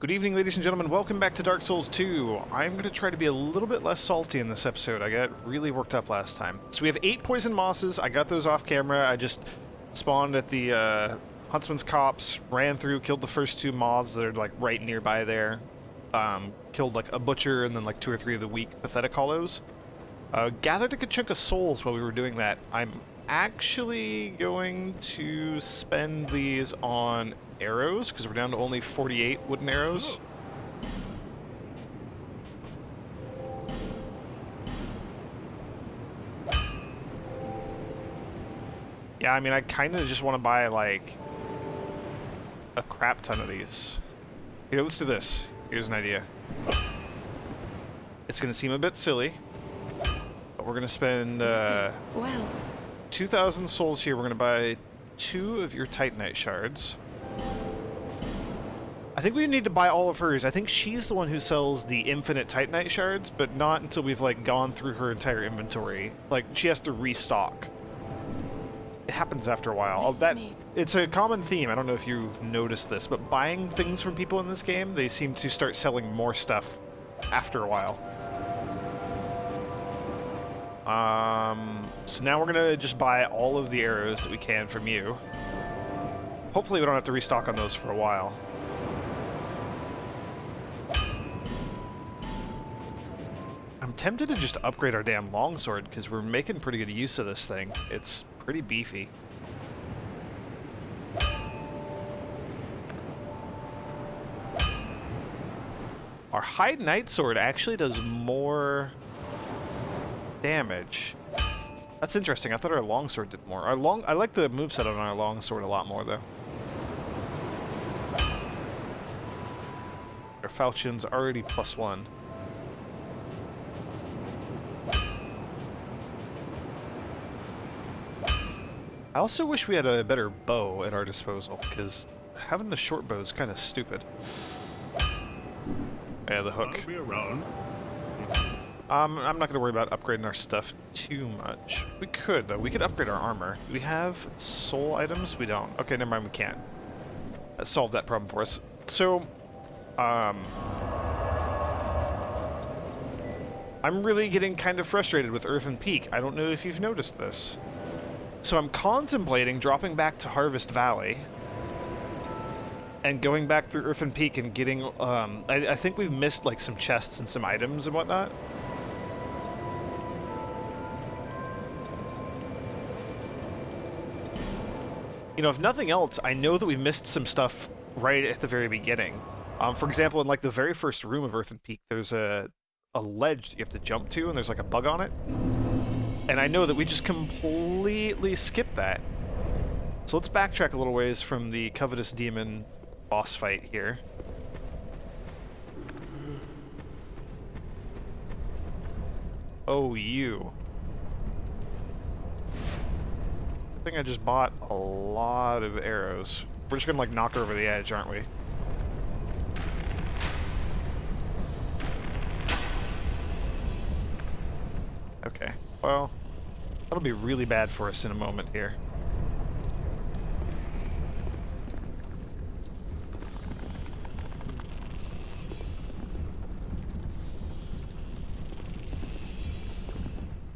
Good evening, ladies and gentlemen. Welcome back to Dark Souls 2. I'm going to try to be a little bit less salty in this episode. I got really worked up last time. So we have 8 poison mosses. I got those off camera. I just spawned at the Huntsman's Copse, ran through, killed the first 2 moths that are like right nearby there. Killed like a butcher and then like 2 or 3 of the weak pathetic hollows. Gathered a good chunk of souls while we were doing that. I'm actually going to spend these on arrows, because we're down to only 48 wooden arrows. Yeah, I mean, I kind of just want to buy, like, a crap ton of these. Here, let's do this. Here's an idea. It's going to seem a bit silly, but we're going to spend, Well, 2,000 souls here. We're going to buy 2 of your Titanite shards. I think we need to buy all of hers. I think she's the one who sells the infinite Titanite shards, but not until we've, like, gone through her entire inventory. Like, she has to restock. It happens after a while. It's a common theme. I don't know if you've noticed this, but buying things from people in this game, they seem to start selling more stuff after a while. So now we're gonna just buy all of the arrows that we can from you. Hopefully we don't have to restock on those for a while. I'm tempted to just upgrade our damn longsword, because we're making pretty good use of this thing. It's pretty beefy. Our hide knight sword actually does more damage. That's interesting. I thought our longsword did more. I like the moveset on our longsword a lot more, though. Our falchion's already +1. I also wish we had a better bow at our disposal, because having the short bow is kind of stupid. Yeah, the hook. I'll be around. I'm not going to worry about upgrading our stuff too much. We could, though. We could upgrade our armor. Do we have soul items? We don't. Okay, never mind, we can't. That solved that problem for us. So, I'm really getting kind of frustrated with Earthen Peak. I don't know if you've noticed this. So I'm contemplating dropping back to Harvest Valley and going back through Earthen Peak and getting, I think we've missed, like, some chests and some items and whatnot. You know, if nothing else, I know that we missed some stuff right at the very beginning. For example, in, like, the very first room of Earthen Peak, there's a ledge that you have to jump to, and there's, like, a bug on it. And I know that we just completely skipped that. So let's backtrack a little ways from the Covetous Demon boss fight here. Oh, you. I think I just bought a lot of arrows. We're just gonna, like, knock her over the edge, aren't we? Okay. Well, that'll be really bad for us in a moment here.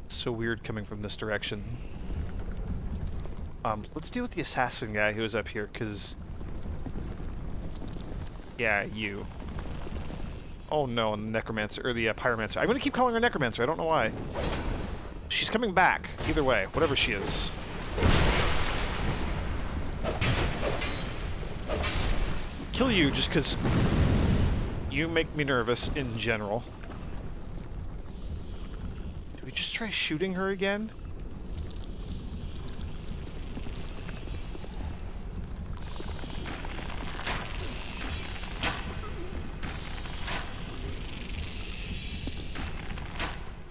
It's so weird coming from this direction. Let's deal with the assassin guy who was up here, because... Yeah, you. Oh no, the necromancer, or the pyromancer. I'm gonna keep calling her necromancer, I don't know why. She's coming back, either way, whatever she is. Kill you just because you make me nervous in general. Do we just try shooting her again?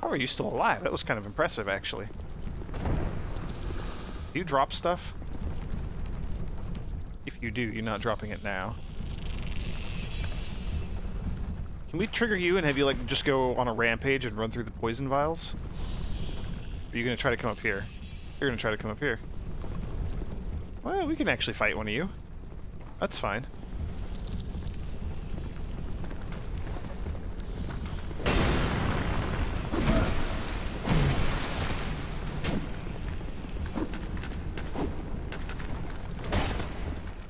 How are you still alive? That was kind of impressive, actually. Do you drop stuff? If you do, you're not dropping it now. Can we trigger you and have you, like, just go on a rampage and run through the poison vials? Or are you gonna try to come up here? You're gonna try to come up here. Well, we can actually fight one of you. That's fine.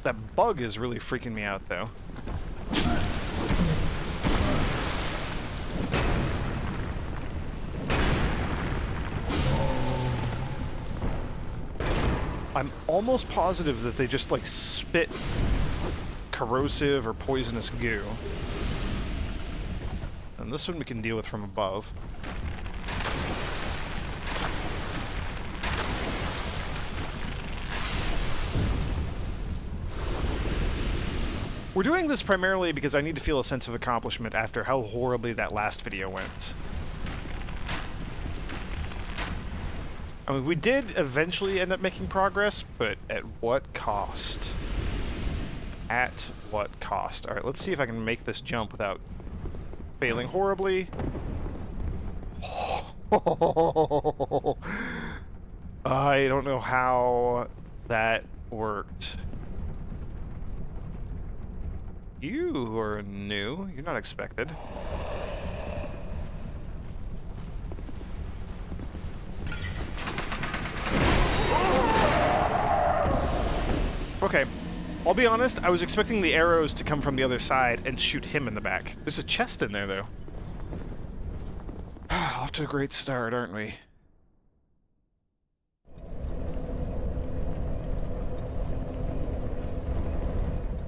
That bug is really freaking me out, though. I'm almost positive that they just, like, spit corrosive or poisonous goo. And this one we can deal with from above. We're doing this primarily because I need to feel a sense of accomplishment after how horribly that last video went. I mean, we did eventually end up making progress, but at what cost? At what cost? Alright, let's see if I can make this jump without failing horribly. I don't know how that worked. You are new. You're not expected. Okay, I'll be honest, I was expecting the arrows to come from the other side and shoot him in the back. There's a chest in there, though. Off to a great start, aren't we?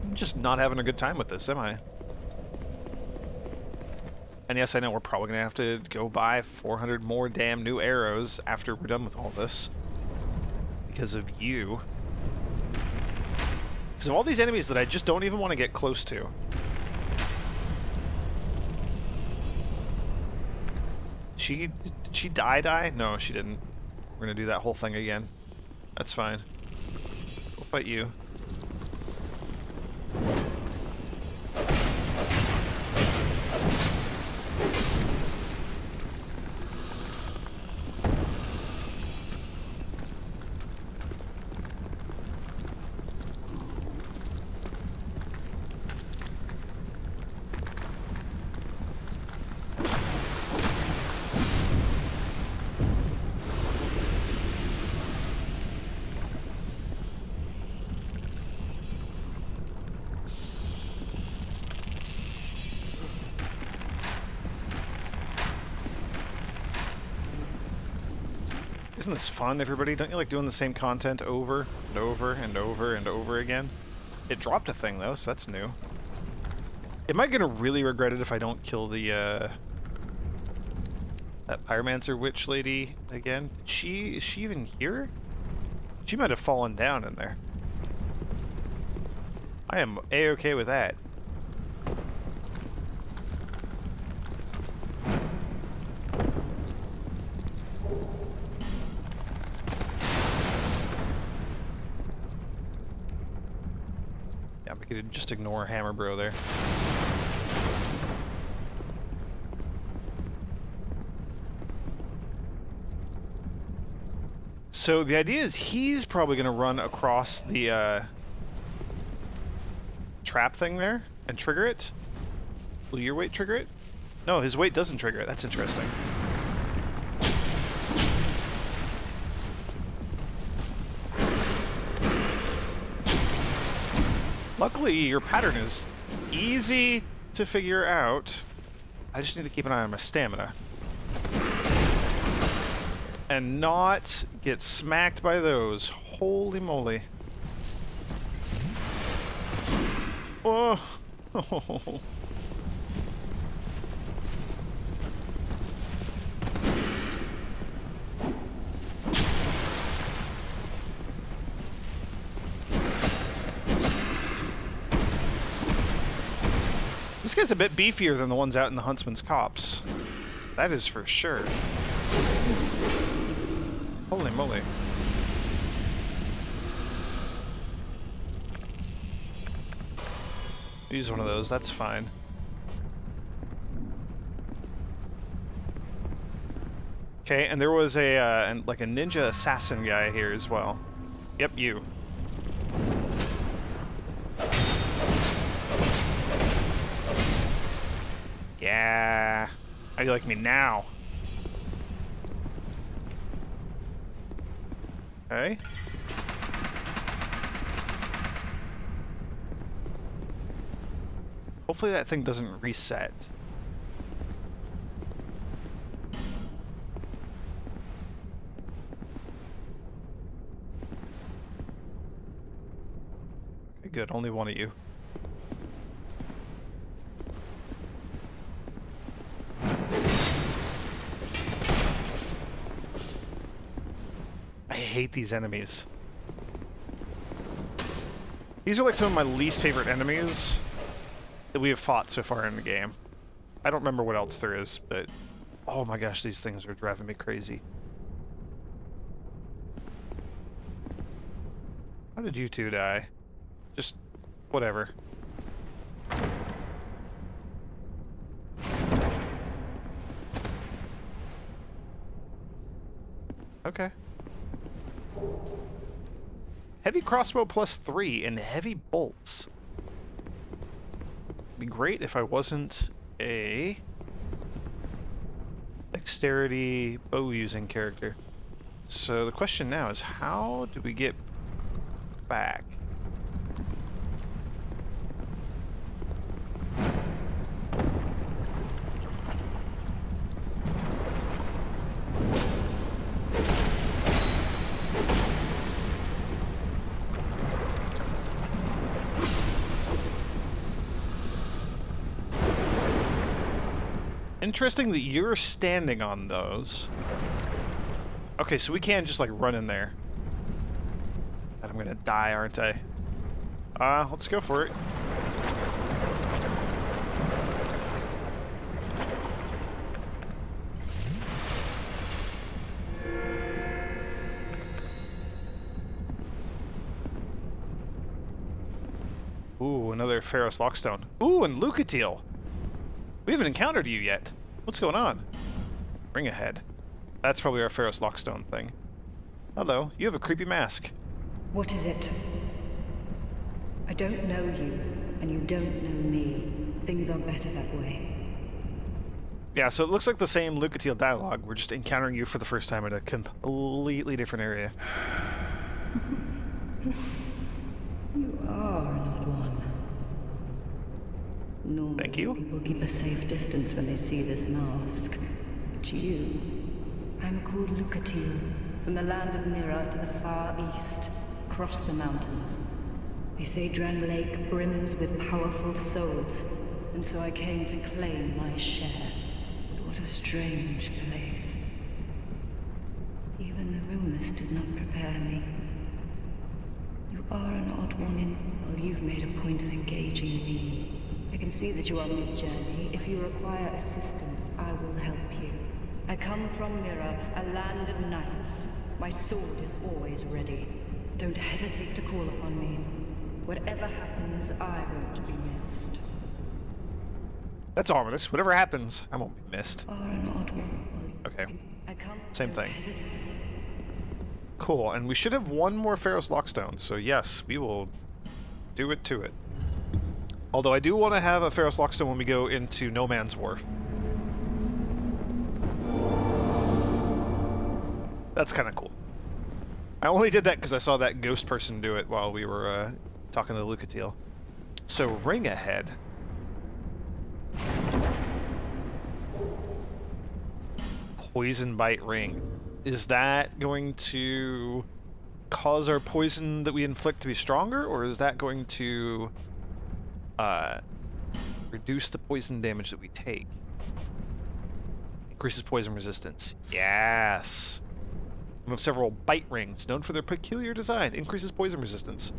I'm just not having a good time with this, am I? And yes, I know we're probably gonna have to go buy 400 more damn new arrows after we're done with all this. Because of you. Because of all these enemies that I just don't even want to get close to. Did she die? No, she didn't. We're gonna do that whole thing again. That's fine. We'll fight you. Isn't this fun, everybody? Don't you like doing the same content over and over and over and over again? It dropped a thing, though, so that's new. Am I gonna really regret it if I don't kill the, that pyromancer witch lady again? Is she even here? She might have fallen down in there. I am A-okay with that. We could just ignore Hammer Bro there. So the idea is he's probably going to run across the trap thing there and trigger it. Will your weight trigger it? No, his weight doesn't trigger it. That's interesting. Luckily, your pattern is easy to figure out. I just need to keep an eye on my stamina. And not get smacked by those. Holy moly. Oh. This guy's a bit beefier than the ones out in the Huntsman's Copse. That is for sure. Holy moly. Use one of those, that's fine. Okay, and there was a, like a ninja assassin guy here as well. Yep, you. Yeah. How do you like me now? Okay. Hopefully that thing doesn't reset. Okay, good, only one of you. I hate these enemies. These are like some of my least favorite enemies that we have fought so far in the game. I don't remember what else there is, but oh my gosh, these things are driving me crazy. How did you two die? Just whatever. Okay. Heavy crossbow +3 and heavy bolts. Be great if I wasn't a dexterity bow using character. So the question now is, how do we get back? Interesting that you're standing on those. Okay, so we can just like run in there. And I'm gonna die, aren't I? Let's go for it. Ooh, another Ferrous Lockstone. Ooh, and Lucatiel. We haven't encountered you yet. What's going on? Ring ahead. That's probably our Ferrous Lockstone thing. Hello, you have a creepy mask. What is it? I don't know you, and you don't know me. Things are better that way. Yeah, so it looks like the same Lucatiel dialogue. We're just encountering you for the first time in a completely different area. You are not one. Normally, thank you. People keep a safe distance when they see this mask. But you... I'm called Lucatiel, from the land of Mira to the far east, across the mountains. They say Drang Lake brims with powerful souls, and so I came to claim my share. But what a strange place. Even the rumors did not prepare me. You are an odd one in... Well, you've made a point of engaging me. I can see that you are mid-journey. If you require assistance, I will help you. I come from Mira, a land of knights. My sword is always ready. Don't hesitate to call upon me. Whatever happens, I won't be missed. That's ominous. Whatever happens, I won't be missed. Are an odd one. Okay. I come. Same thing. Hesitate. Cool, and we should have one more Ferrous Lockstone, so yes, we will do it to it. Although I do want to have a Ferrous Lockstone when we go into No Man's Wharf. That's kind of cool. I only did that because I saw that ghost person do it while we were talking to Lucatiel. So, ring ahead. Poison Bite Ring. Is that going to cause our poison that we inflict to be stronger, or is that going to reduce the poison damage that we take? Increases poison resistance. Yes! We have several bite rings, known for their peculiar design. Increases poison resistance.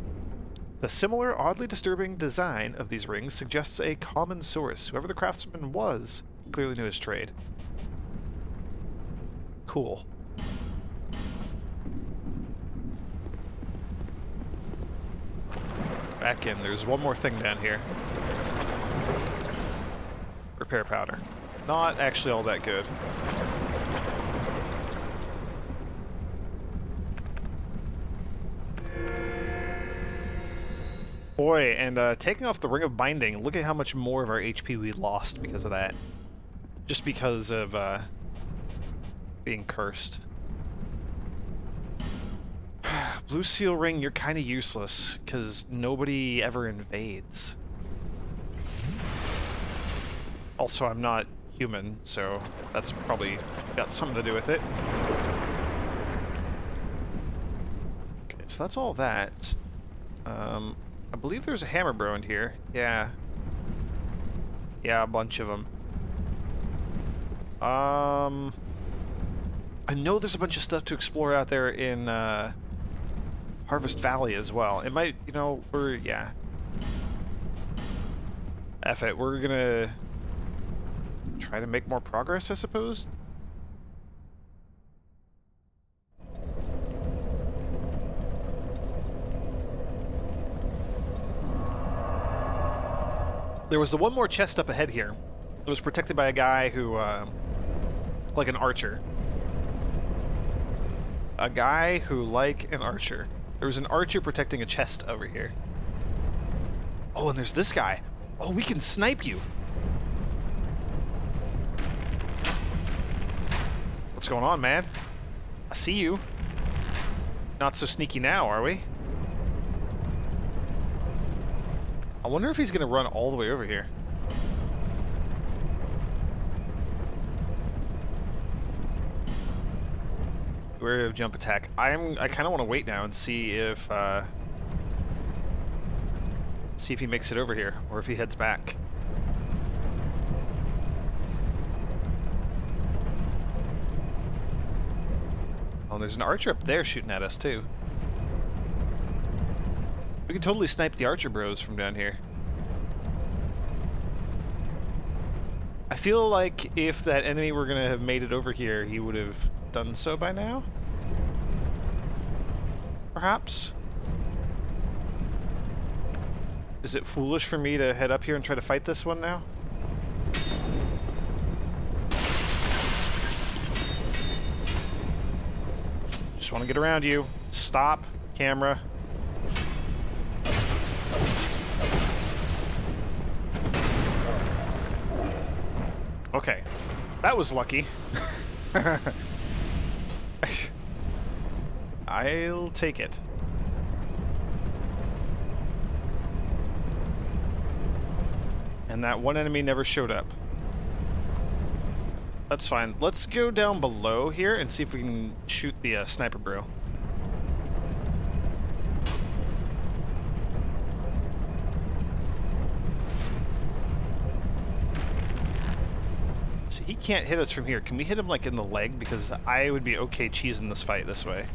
The similar, oddly disturbing design of these rings suggests a common source. Whoever the craftsman was clearly knew his trade. Cool. Back in. There's one more thing down here. Repair powder. Not actually all that good. Boy, and taking off the Ring of Binding, look at how much more of our HP we lost because of that. Just because of being cursed. Blue Seal Ring, you're kind of useless, because nobody ever invades. Also, I'm not human, so that's probably got something to do with it. Okay, so that's all that. I believe there's a hammer bro in here. Yeah. Yeah, a bunch of them. I know there's a bunch of stuff to explore out there in, Harvest Valley as well. It might, you know, yeah. F it, we're gonna try to make more progress, I suppose? There was the one more chest up ahead here. It was protected by a guy who, like an archer. A guy who, like an archer. There was an archer protecting a chest over here. Oh, and there's this guy. Oh, we can snipe you. What's going on, man? I see you. Not so sneaky now, are we? I wonder if he's gonna run all the way over here. Wary of jump attack. I kind of want to wait now and see if he makes it over here or if he heads back. Oh, there's an archer up there shooting at us too. We can totally snipe the archer bros from down here. I feel like if that enemy were gonna have made it over here, he would have done so by now? Perhaps? Is it foolish for me to head up here and try to fight this one now? Just want to get around you. Stop, camera. Okay. That was lucky. I'll take it. And that one enemy never showed up. That's fine. Let's go down below here and see if we can shoot the sniper bro. So he can't hit us from here. Can we hit him like in the leg? Because I would be okay cheesing this fight this way.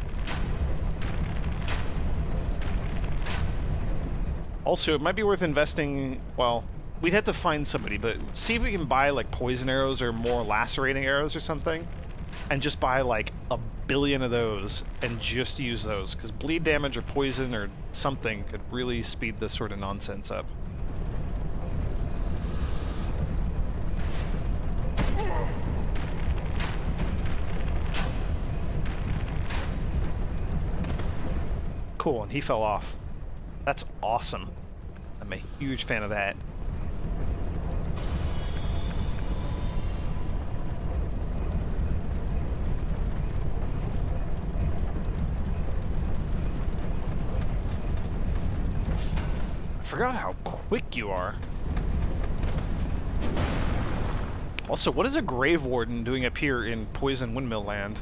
Also, it might be worth investing, well, we'd have to find somebody, but see if we can buy like poison arrows or more lacerating arrows or something, and just buy like 1 billion of those and just use those, because bleed damage or poison or something could really speed this sort of nonsense up. Cool, and he fell off. That's awesome. I'm a huge fan of that. I forgot how quick you are. Also, what is a Grave Warden doing up here in Poison Windmill Land?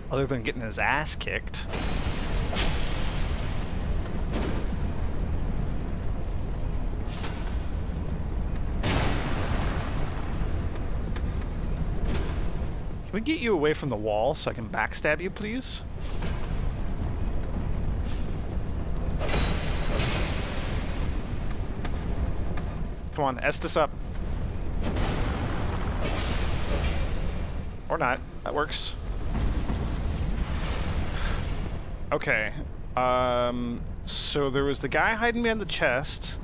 Other than getting his ass kicked. Can we get you away from the wall so I can backstab you, please? Come on, Estus up. Or not. That works. Okay, so there was the guy hiding behind the chest.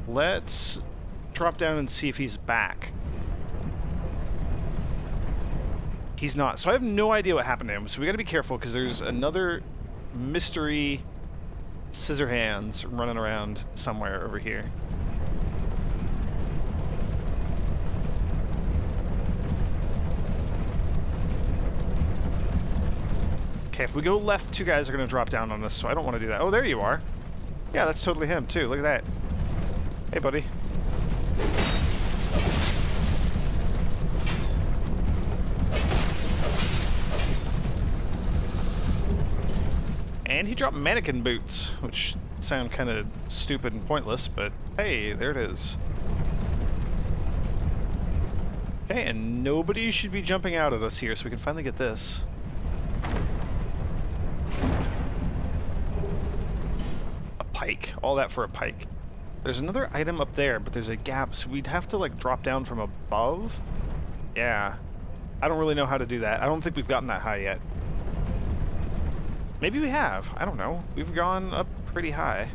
Let's drop down and see if he's back. He's not, so I have no idea what happened to him, so we gotta be careful, because there's another mystery scissor hands running around somewhere over here. Okay, if we go left, two guys are going to drop down on us, so I don't want to do that. Oh, there you are. Yeah, that's totally him, too. Look at that. Hey, buddy. And he dropped mannequin boots, which sound kind of stupid and pointless, but hey, there it is. Okay, and nobody should be jumping out at us here, so we can finally get this. A pike. All that for a pike. There's another item up there, but there's a gap, so we'd have to, like, drop down from above? Yeah. I don't really know how to do that. I don't think we've gotten that high yet. Maybe we have. I don't know. We've gone up pretty high.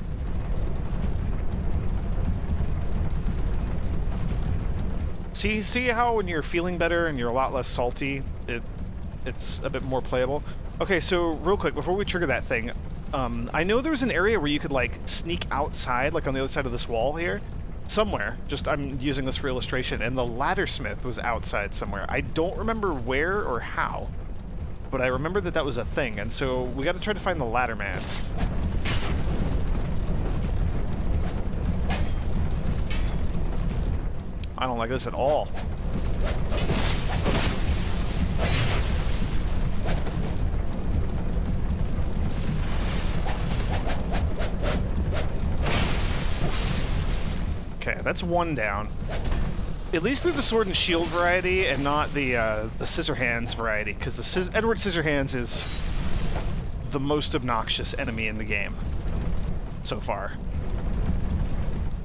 See how when you're feeling better and you're a lot less salty, it's a bit more playable? Okay, so real quick, before we trigger that thing, I know there's an area where you could, like, sneak outside, like on the other side of this wall here. Somewhere. Just, I'm using this for illustration, and the laddersmith was outside somewhere. I don't remember where or how, but I remember that that was a thing, and so we gotta try to find the ladder man. I don't like this at all. Okay, that's one down. At least they're the sword and shield variety and not the scissor hands variety, because the Edward Scissorhands is the most obnoxious enemy in the game so far.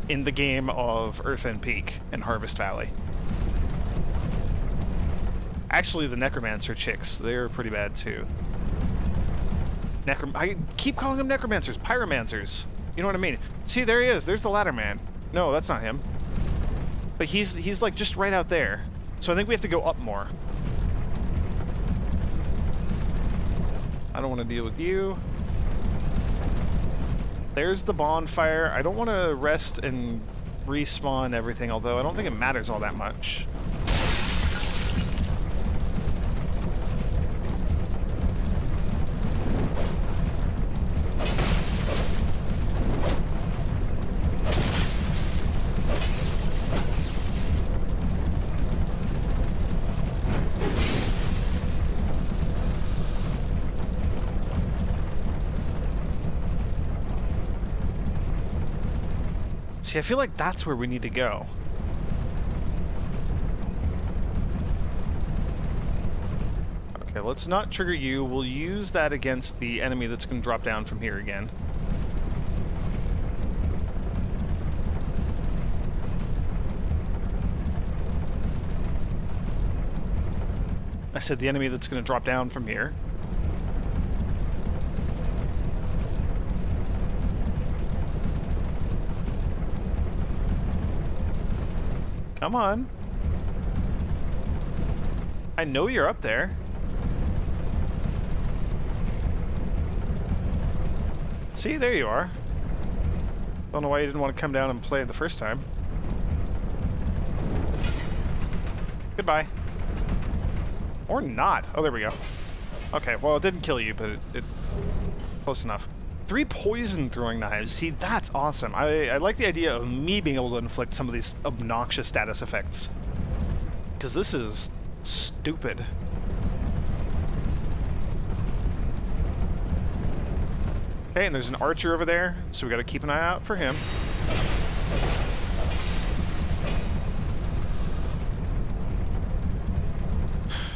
In the game of Earthen Peak and Harvest Valley. Actually, the Necromancer chicks, they're pretty bad too. I keep calling them Necromancers, Pyromancers. You know what I mean? See, there he is. There's the ladder man. No, that's not him. But he's like just right out there. So I think we have to go up more. I don't want to deal with you. There's the bonfire. I don't want to rest and respawn everything, although I don't think it matters all that much. See, I feel like that's where we need to go. Okay, let's not trigger you. We'll use that against the enemy that's going to drop down from here again. I said the enemy that's going to drop down from here. Come on. I know you're up there. See, there you are. Don't know why you didn't want to come down and play the first time. Goodbye. Or not. Oh, there we go. Okay, well, it didn't kill you, but it close enough. 3 poison throwing knives. See, that's awesome. I like the idea of me being able to inflict some of these obnoxious status effects. Because this is stupid. Okay, and there's an archer over there, so we gotta keep an eye out for him.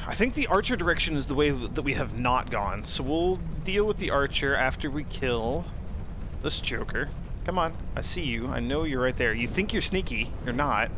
I think the archer direction is the way that we have not gone, so we'll deal with the archer after we kill this Joker. Come on, I see you. I know you're right there. You think you're sneaky. You're not.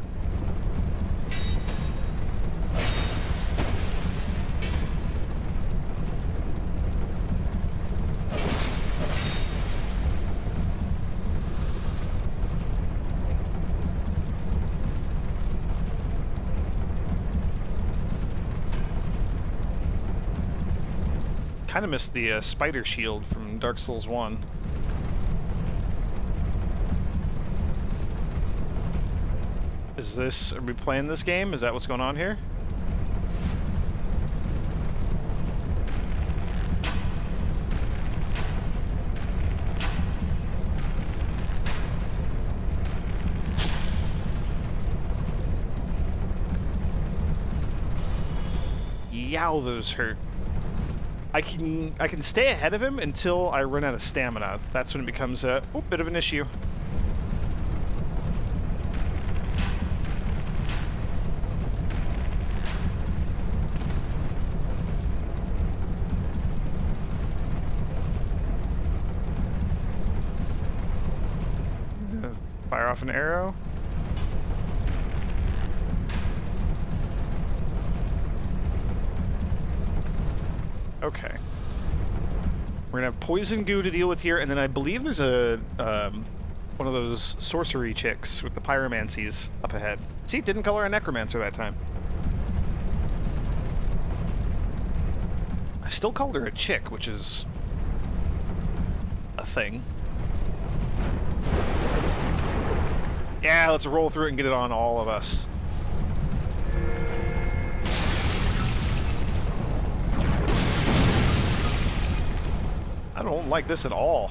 Kind of missed the spider shield from Dark Souls 1. Is this... Are we playing this game? Is that what's going on here? Yow, those hurt. I can stay ahead of him until I run out of stamina. That's when it becomes a bit of an issue. Fire off an arrow. Okay. We're gonna have poison goo to deal with here, and then I believe there's a one of those sorcery chicks with the pyromancies up ahead. See, didn't call her a necromancer that time. I still called her a chick, which is a thing. Yeah, let's roll through it and get it on all of us. I don't like this at all.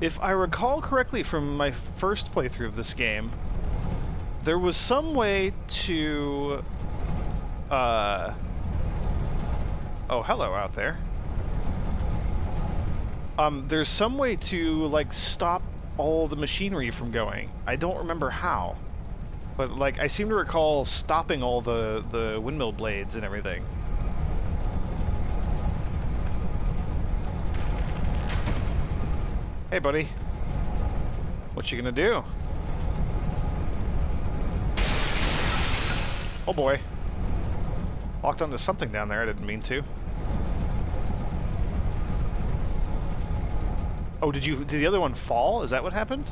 If I recall correctly from my first playthrough of this game, there was some way to... Oh, hello out there. There's some way to, like, stop all the machinery from going. I don't remember how. But, like, I seem to recall stopping all the windmill blades and everything. Hey, buddy. What you gonna do? Oh boy. Walked onto something down there I didn't mean to. Oh, did the other one fall? Is that what happened?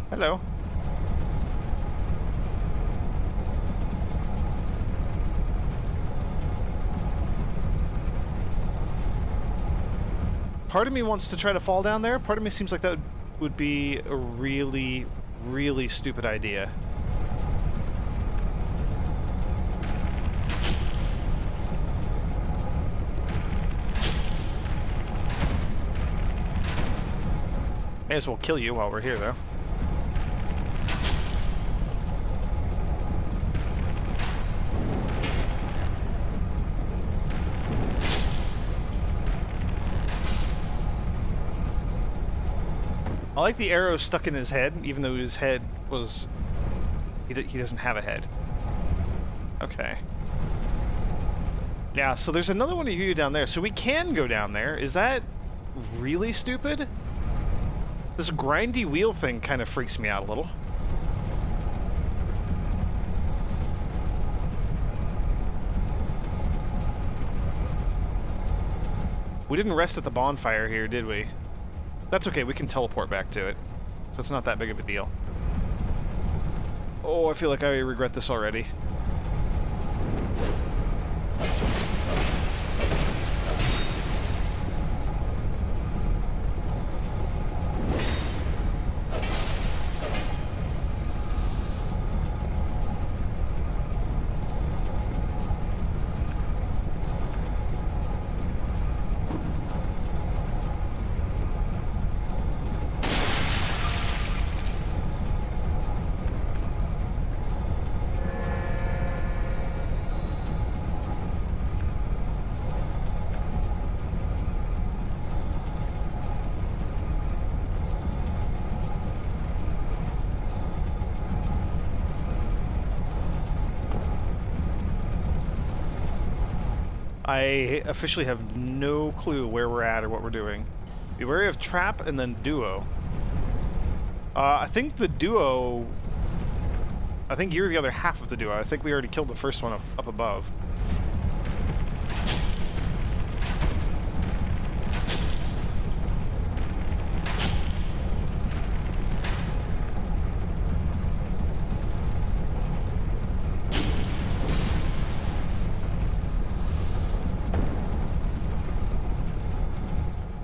Hello. Part of me wants to try to fall down there. Part of me seems like that would be a really, really stupid idea. May as well kill you while we're here, though. I like the arrow stuck in his head, even though his head was... He doesn't have a head. Okay. Yeah, so there's another one of you down there, so we can go down there. Is that really stupid? This grindy wheel thing kind of freaks me out a little. We didn't rest at the bonfire here, did we? That's okay, we can teleport back to it. So it's not that big of a deal. Oh, I feel like I regret this already. I officially have no clue where we're at or what we're doing. Be wary of trap and then duo. I think the duo... I think you're the other half of the duo. I think we already killed the first one up above.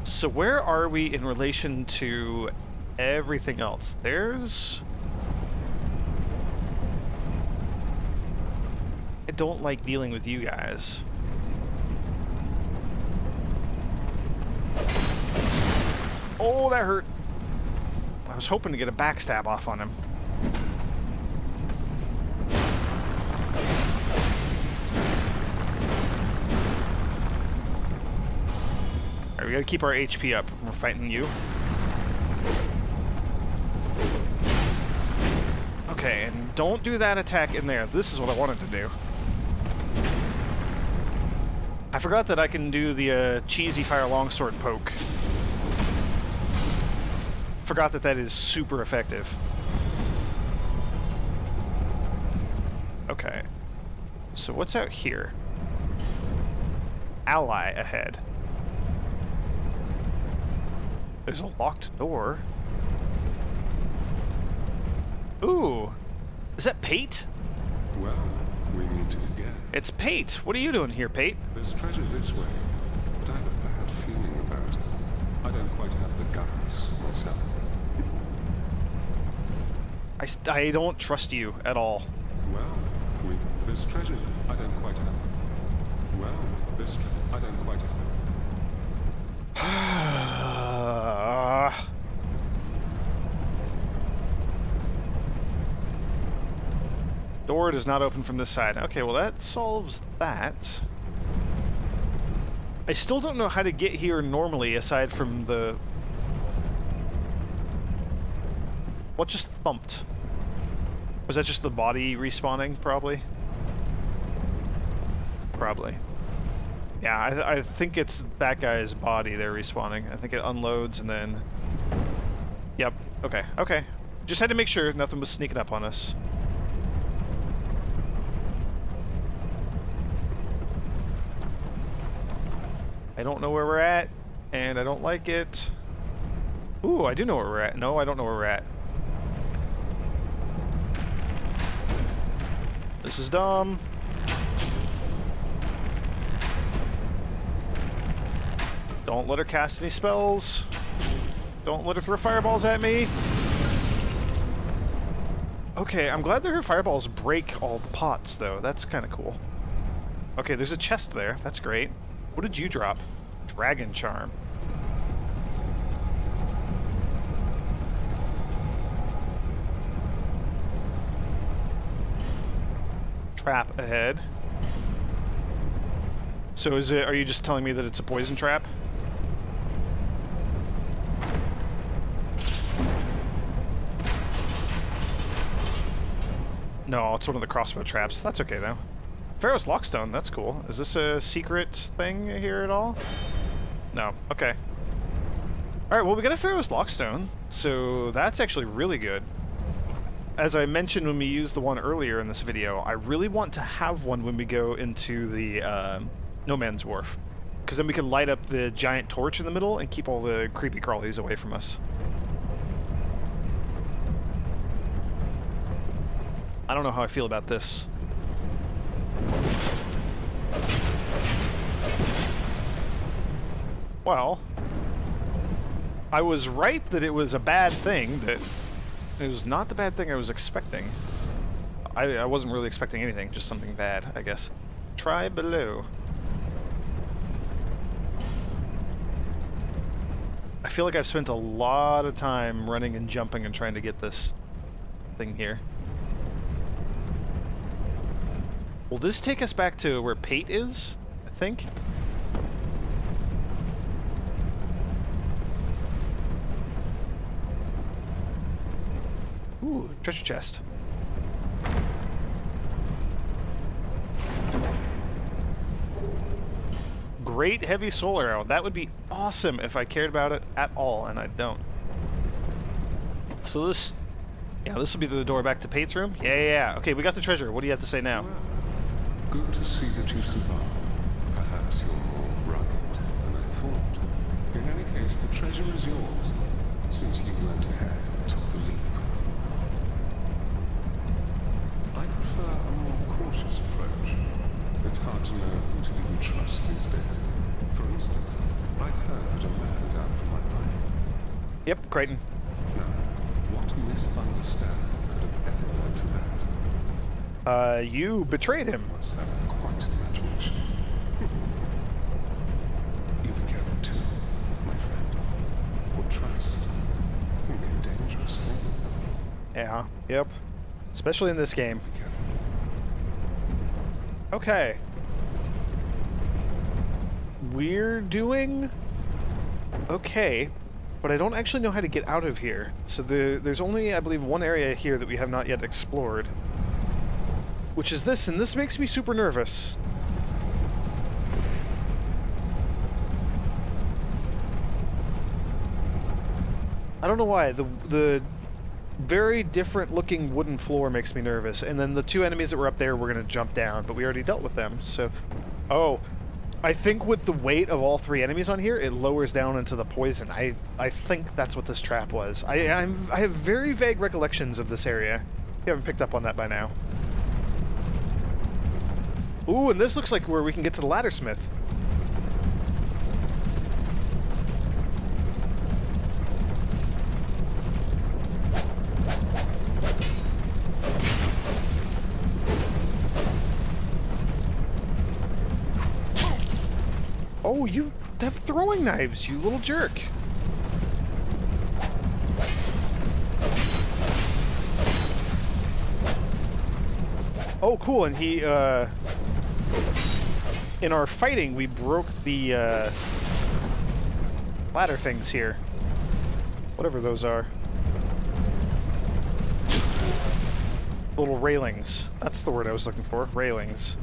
So where are we in relation to everything else? There's... I don't like dealing with you guys. Oh, that hurt. I was hoping to get a backstab off on him. Alright, we gotta keep our HP up when we're fighting you. Okay, and don't do that attack in there. This is what I wanted to do. I forgot that I can do the cheesy fire longsword poke. Forgot that that is super effective. Okay. So what's out here? Ally ahead. There's a locked door. Ooh. Is that Pate? Well, we meet again. It's Pate. What are you doing here, Pate? There's treasure this way, but I have a bad feeling about it. I don't quite have the guts myself. I don't trust you at all. Well, there's treasure I don't quite have. Well, there's I don't quite have. Door does not open from this side. Okay, well that solves that. I still don't know how to get here normally aside from the... What just thumped? Was that just the body respawning, probably? Probably. Yeah, I think it's that guy's body they're respawning. I think it unloads and then... Yep, okay, okay. Just had to make sure nothing was sneaking up on us. I don't know where we're at, and I don't like it. Ooh, I do know where we're at. No, I don't know where we're at. This is dumb. Don't let her cast any spells. Don't let her throw fireballs at me. Okay, I'm glad that her fireballs break all the pots, though. That's kind of cool. Okay, there's a chest there. That's great. What did you drop? Dragon Charm. Trap ahead. So is it, are you just telling me that it's a poison trap? No, it's one of the crossbow traps. That's okay, though. Pharaoh's Lockstone, that's cool. Is this a secret thing here at all? No. Okay. Alright, well, we got a Pharaoh's Lockstone, so that's actually really good. As I mentioned when we used the one earlier in this video, I really want to have one when we go into the No Man's Wharf. Because then we can light up the giant torch in the middle and keep all the creepy crawlies away from us. I don't know how I feel about this. Well, I was right that it was a bad thing, but it was not the bad thing I was expecting. I wasn't really expecting anything, just something bad, I guess. Try below. I feel like I've spent a lot of time running and jumping and trying to get this thing here. Will this take us back to where Pate is, I think? Ooh, treasure chest. Great heavy soul arrow. That would be awesome if I cared about it at all, and I don't. So this... Yeah, this will be the door back to Pate's room? Yeah. Okay, we got the treasure. What do you have to say now? Well, good to see that you survived. Perhaps you're more rugged than I thought. In any case, the treasure is yours, since you went ahead and took the leap. I prefer a more cautious approach. It's hard to know who to even trust these days. For instance, I've heard that a man is out for my life. Yep, Crichton. Now, what misunderstanding could have ever led to that? You betrayed him. Must have quite an imagination. You be careful too, my friend. For trust can be a dangerous thing. Yeah, yep. Especially in this game. Be careful. Okay. We're doing okay, but I don't actually know how to get out of here. So there's only, I believe, one area here that we have not yet explored, which is this, and this makes me super nervous. I don't know why. The very different looking wooden floor makes me nervous, and then the two enemies that were up there we're gonna jump down, but we already dealt with them, so... Oh, I think with the weight of all three enemies on here, it lowers down into the poison. I think that's what this trap was. I have very vague recollections of this area. You haven't picked up on that by now. Ooh, and this looks like where we can get to the laddersmith. Oh, you have throwing knives, you little jerk. Oh, cool, and he, in our fighting, we broke the, ladder things here. Whatever those are. Little railings. That's the word I was looking for. Railings.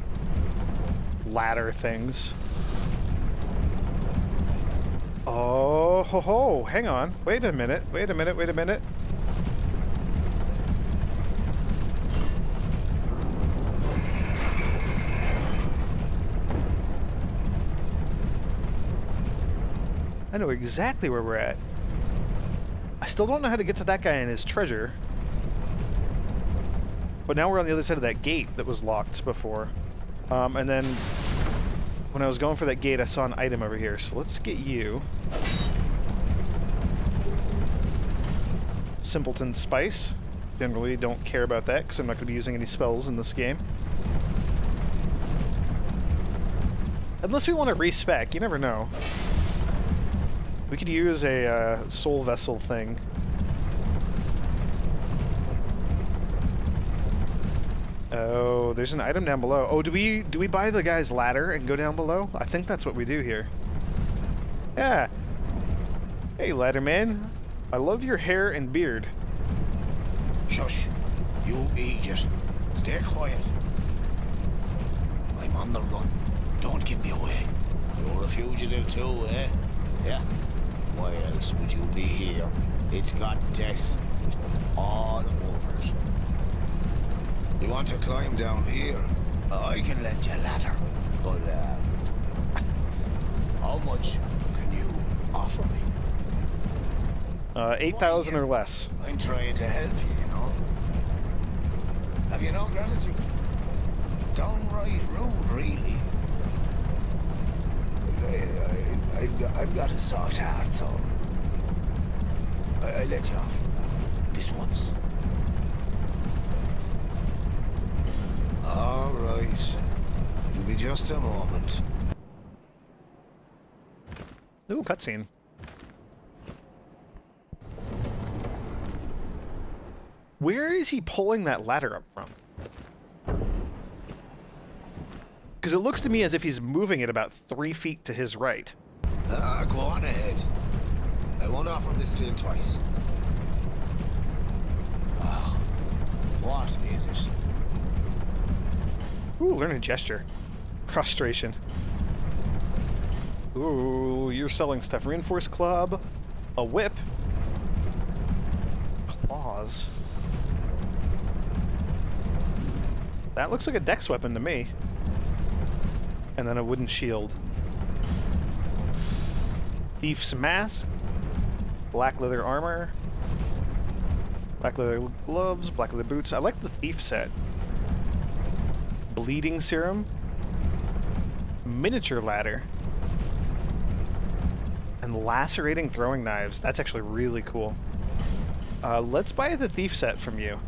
Ladder things. Oh, ho, ho, hang on. Wait a minute, wait a minute, wait a minute. I know exactly where we're at. I still don't know how to get to that guy and his treasure. But now we're on the other side of that gate that was locked before. And then when I was going for that gate, I saw an item over here. So let's get you. Simpleton Spice. Generally don't care about that because I'm not going to be using any spells in this game. Unless we want to respec, you never know. We could use a soul vessel thing. Oh, there's an item down below. Oh, do we buy the guy's ladder and go down below? I think that's what we do here. Yeah. Hey, ladderman. I love your hair and beard. Shush. You idiot. Stay quiet. I'm on the run. Don't give me away. You're a fugitive too, eh? Yeah. Why else would you be here? It's got death written all over it. You want to climb down here? I can lend you a ladder. But, how much can you offer me? 8,000 or less. I'm trying to help you, you know? Have you no gratitude? Downright rude, really. I've got a soft heart, so I let you off. This once. All right. It'll be just a moment. Ooh, cutscene. Where is he pulling that ladder up from? Because it looks to me as if he's moving it about 3 feet to his right. Go on ahead. I won't offer this to you twice. Oh, what is it? Ooh, learn a gesture. Prostration. Ooh, you're selling stuff. Reinforced club. A whip. Claws. That looks like a dex weapon to me. And then a wooden shield. Thief's mask. Black leather armor. Black leather gloves. Black leather boots. I like the thief set. Bleeding serum. Miniature ladder. And lacerating throwing knives. That's actually really cool. Let's buy the thief set from you.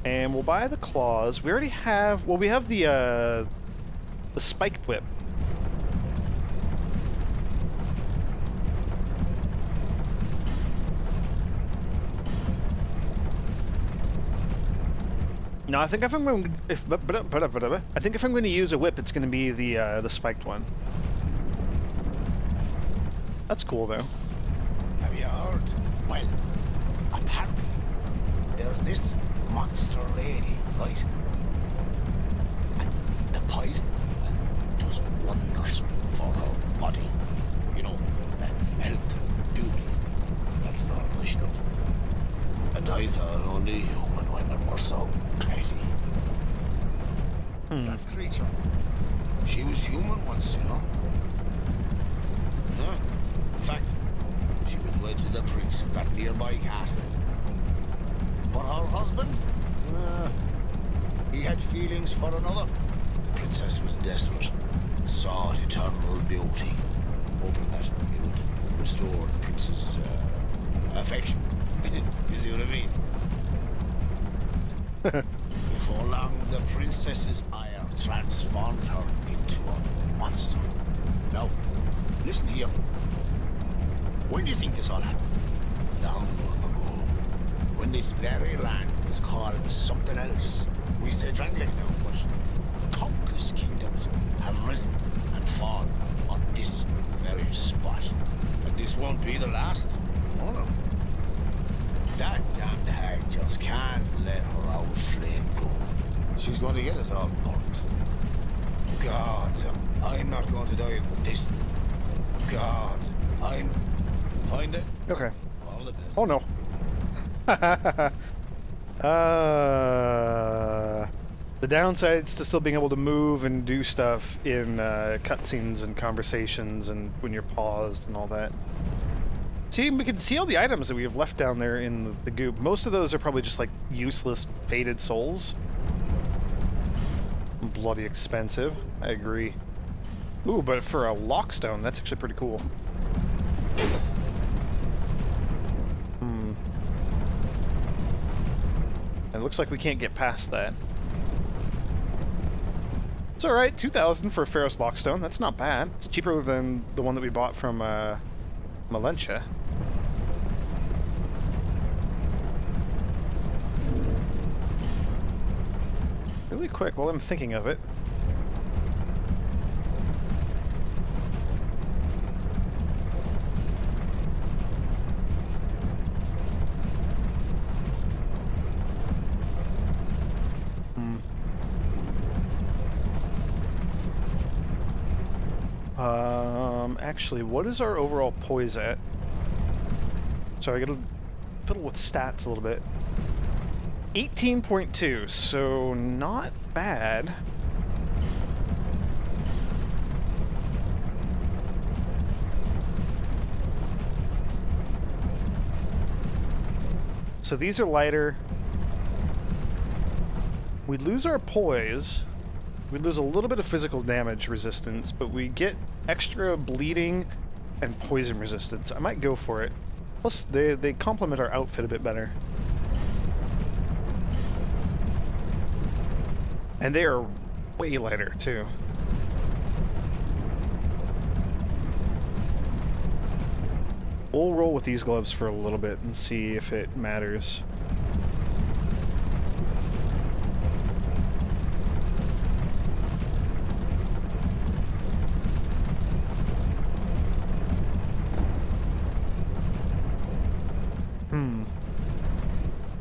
And we'll buy the claws. We already have... Well, we have the spiked whip. No, I think if I'm going to use a whip, it's going to be the spiked one. That's cool though. Have you heard? Well, apparently there's this monster lady, right? And the poison, well, does wonders for her body. You know, health, beauty, that sort of stuff. And I thought only human women were so petty. That creature, she was human once, you know. Yeah. In fact, she was wed to the prince of that nearby castle. But her husband, he had feelings for another. The princess was desperate and sought eternal beauty, hoping that it would restore the prince's affection. You see what I mean? Before long, the princess's ire transformed her into a monster. Now, listen here. When do you think this all happened? Long ago. When this very land was called something else. We say Drangleic now, but countless kingdoms have risen and fallen on this very spot. And this won't be the last. Oh no. That damned hag just can't let her old flame go. She's going to get us all burnt. God, I'm not going to die of this. God, I'm... Find it. Okay. All the best. Oh no. The downsides to still being able to move and do stuff in cutscenes and conversations and when you're paused and all that. See, we can see all the items that we have left down there in the goop. Most of those are probably just like useless, faded souls. Bloody expensive. I agree. Ooh, but for a lockstone, that's actually pretty cool. And it looks like we can't get past that. It's alright, 2,000 for a Ferrous Lockstone. That's not bad. It's cheaper than the one that we bought from Malentia. Really quick, while I'm thinking of it. Actually, what is our overall poise at? So I gotta fiddle with stats a little bit. 18.2, so not bad. So these are lighter. We lose our poise. We lose a little bit of physical damage resistance, but we get extra bleeding and poison resistance. I might go for it. Plus, they complement our outfit a bit better. And they are way lighter, too. We'll roll with these gloves for a little bit and see if it matters.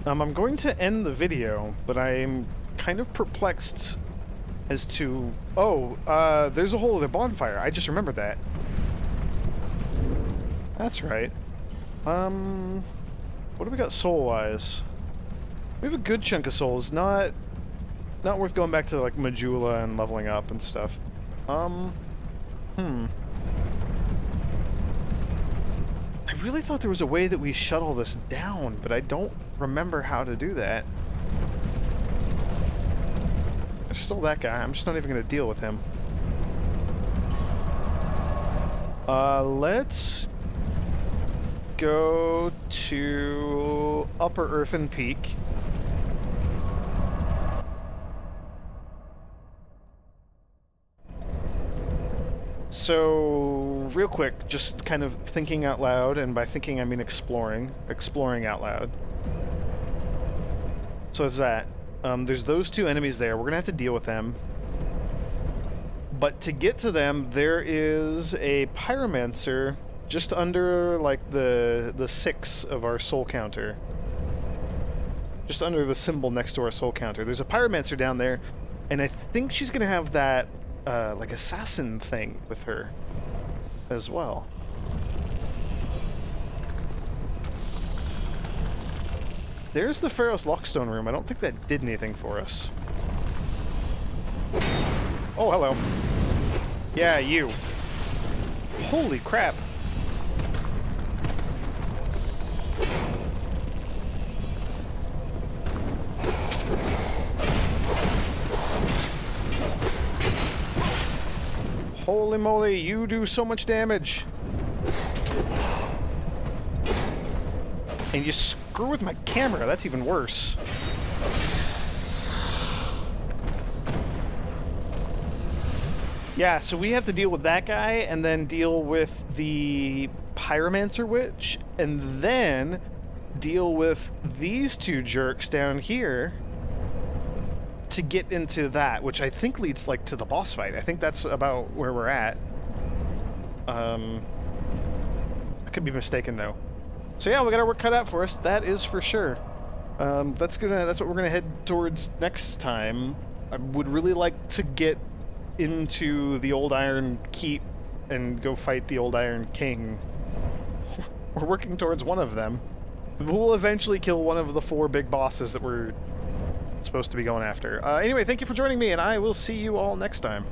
I'm going to end the video, but I'm kind of perplexed as to... Oh, there's a whole other bonfire. I just remembered that. That's right. What do we got soul-wise? We have a good chunk of souls. Not worth going back to, like, Majula and leveling up and stuff. I really thought there was a way that we shut all this down, but I don't remember how to do that. There's still that guy. I'm just not even going to deal with him. Let's go to Upper Earthen Peak. So, real quick, just kind of thinking out loud, and by thinking I mean exploring out loud. So it's that. There's those two enemies there. We're gonna have to deal with them. But to get to them, there is a pyromancer just under, like, the 6 of our soul counter. Just under the symbol next to our soul counter. There's a pyromancer down there, and I think she's gonna have that, like, assassin thing with her as well. There's the Pharaoh's Lockstone room. I don't think that did anything for us. Oh, hello. Yeah, you. Holy crap. Holy moly, you do so much damage. And you screw with my camera, that's even worse. Yeah, so we have to deal with that guy, and then deal with the Pyromancer Witch, and then deal with these two jerks down here to get into that, which I think leads, like, to the boss fight. I think that's about where we're at. I could be mistaken, though. So yeah, we got our work cut out for us, that is for sure. That's what we're gonna head towards next time. I would really like to get into the Old Iron Keep and go fight the Old Iron King. We're working towards one of them. We'll eventually kill one of the 4 big bosses that we're supposed to be going after. Anyway, thank you for joining me, and I will see you all next time.